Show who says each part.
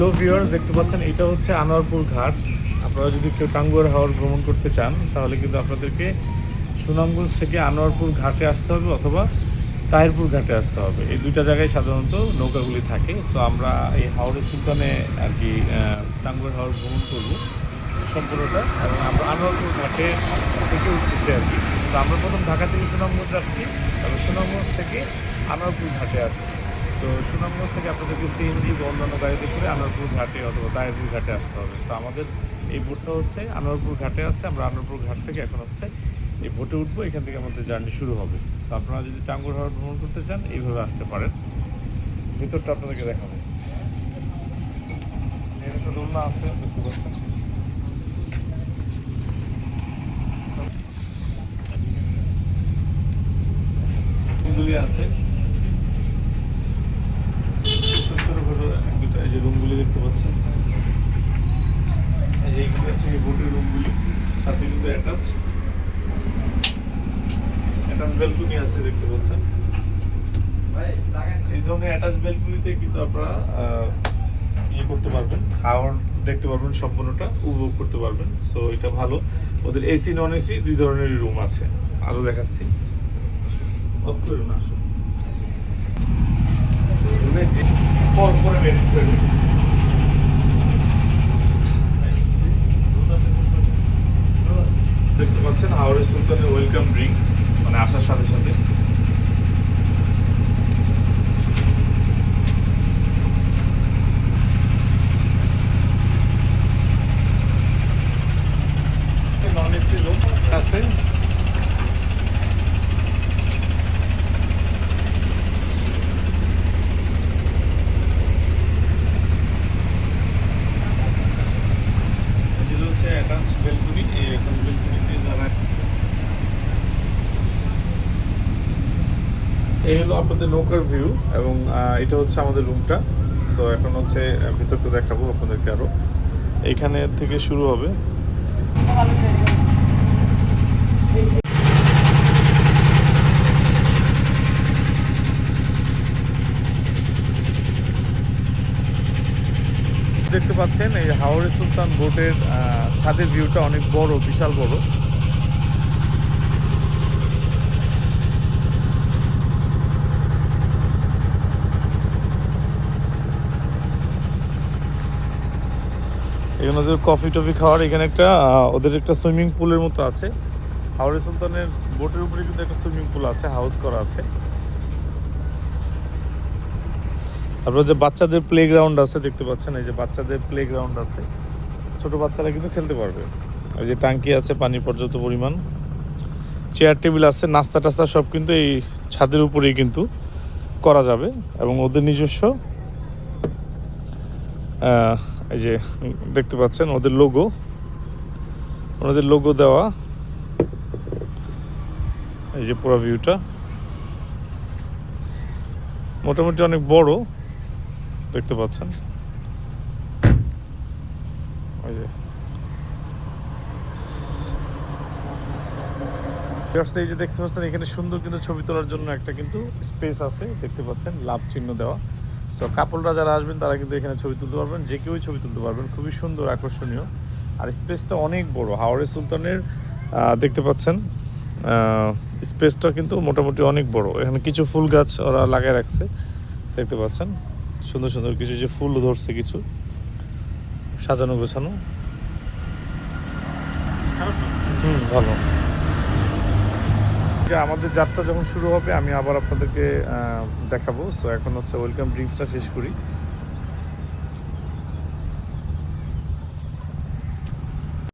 Speaker 1: Hello viewers, দেখতে পাচ্ছেন এটা হচ্ছে আনোয়ারপুর ঘাট। আপনারা যদি কেউ টাঙ্গুয়ার হাওর ভ্রমণ করতে চান তাহলে কিন্তু আপনাদেরকে সুনামগঞ্জ থেকে আনোয়ারপুর ঘাটে আসতে হবে অথবা তাহিরপুর ঘাটে আসতে হবে। এই দুইটা জায়গায় সাধারণত নৌকাগুলি থাকে। সো আমরা এই হাওরের সুলতানে আর কি টাঙ্গুয়ার হাওর ভ্রমণ করব সম্পূর্ণটা, এবং আমরা আনোয়ারপুর ঘাটে থেকে উঠতেছি আর কি। তো আমরা প্রথম ঢাকা থেকে সুনামগঞ্জ আসছি, এবং সুনামগঞ্জ থেকে আনোয়ারপুর ঘাটে আসছি। তো সুনামগঞ্জ থেকে আপনাদেরকে সিএনজি বা অন্যান্য গাড়িতে করে আনোয়ারপুর ঘাটে অথবা তাহিরপুর ঘাটে আসতে হবে। সো আমাদের এই বোটটা হচ্ছে আনোয়ারপুর ঘাটে আছে। আমরা আনোয়ারপুর ঘাট থেকে এখন হচ্ছে এই বোটে উঠবো, এখান থেকে আমাদের জার্নি শুরু হবে। সো আপনারা যদি টাঙ্গুয়ার হাওর ভ্রমণ করতে চান এইভাবে আসতে পারেন। ভিতরটা আপনাদেরকে দেখাবো। এর একটা দোলনা আছে, দেখতে পাচ্ছেন। রুমগুলি আছে, ছোট ছোট করে এক দুটা। এই যে রুমগুলি দেখতে পাচ্ছেন, এই যে এইগুলি হচ্ছে এই বোটের রুমগুলি, সাথে কিন্তু অ্যাটাচ ব্যালকনি আছে, দেখতে পাচ্ছেন। এই ধরনের অ্যাটাচ ব্যালকনিতে কিন্তু আপনারা ইয়ে করতে পারবেন, হাওর দেখতে পারবেন, সম্পূর্ণটা উপভোগ করতে পারবেন। সো এটা ভালো। ওদের এসি নন এসি দুই ধরনের রুম আছে। আরও দেখাচ্ছি, অফ করুন না আসলে পরে বের করে দিন। দেখতে পাচ্ছেন হাওড়ের সুলতানের ওয়েলকাম ড্রিঙ্কস, মানে আসার সাথে সাথে। নন এসি রুম আছে। এই হলো আপনাদের নৌকার ভিউ, এবং এটা হচ্ছে আমাদের রুমটা। তো এখন হচ্ছে ভিতরটা দেখাবো আপনাদেরকে আরো। এইখানে থেকে শুরু হবে। দেখতে পাচ্ছেন এই হাওরে সুলতান বোটের ছাদের ভিউটা অনেক বড়, বিশাল বড়। এখানে ওদের কফি টফি খাওয়ার, এখানে একটা ওদের একটা সুইমিং পুলের মতো আছে। হাওরে সুলতানের বোটের উপরে কিন্তু একটা সুইমিং পুল আছে, হাউস করা আছে। তারপরে যে বাচ্চাদের প্লে গ্রাউন্ড আছে, দেখতে পাচ্ছেন এই যে বাচ্চাদের প্লে গ্রাউন্ড আছে, ছোট বাচ্চারা কিন্তু খেলতে পারবে। এই যে ট্যাঙ্কি আছে, পানি পর্যাপ্ত পরিমাণ, চেয়ার টেবিল আছে, নাস্তা টাস্তা সব কিন্তু এই ছাদের উপরেই কিন্তু করা যাবে। এবং ওদের নিজস্ব এই যে দেখতে পাচ্ছেন ওদের লোগো দেওয়া, এই যে পুরো ভিউটা মোটামুটি অনেক বড়, দেখতে পাচ্ছেন। এই যে এই যে দেখতে পাচ্ছেন, এখানে সুন্দর কিন্তু ছবি তোলার জন্য একটা কিন্তু স্পেস আছে, দেখতে পাচ্ছেন, লাভ চিহ্ন দেওয়া। সো কাপলরা যারা আসবেন তারা কিন্তু এখানে ছবি তুলতে পারবেন, যে কেউই ছবি তুলতে পারবেন। খুবই সুন্দর, আকর্ষণীয়, আর স্পেসটা অনেক বড়। হাওরে সুলতানের দেখতে পাচ্ছেন স্পেসটা কিন্তু মোটামুটি অনেক বড়। এখানে কিছু ফুল গাছ ওরা লাগিয়ে রাখছে, দেখতে পাচ্ছেন, সুন্দর সুন্দর কিছু যে ফুল ধরছে, কিছু সাজানো গোছানো। ভালো। আমাদের যাত্রা যখন শুরু হবে আমি আবার আপনাদেরকে দেখাবো। সো এখন হচ্ছে ওয়েলকাম ড্রিঙ্কসটা শেষ করি।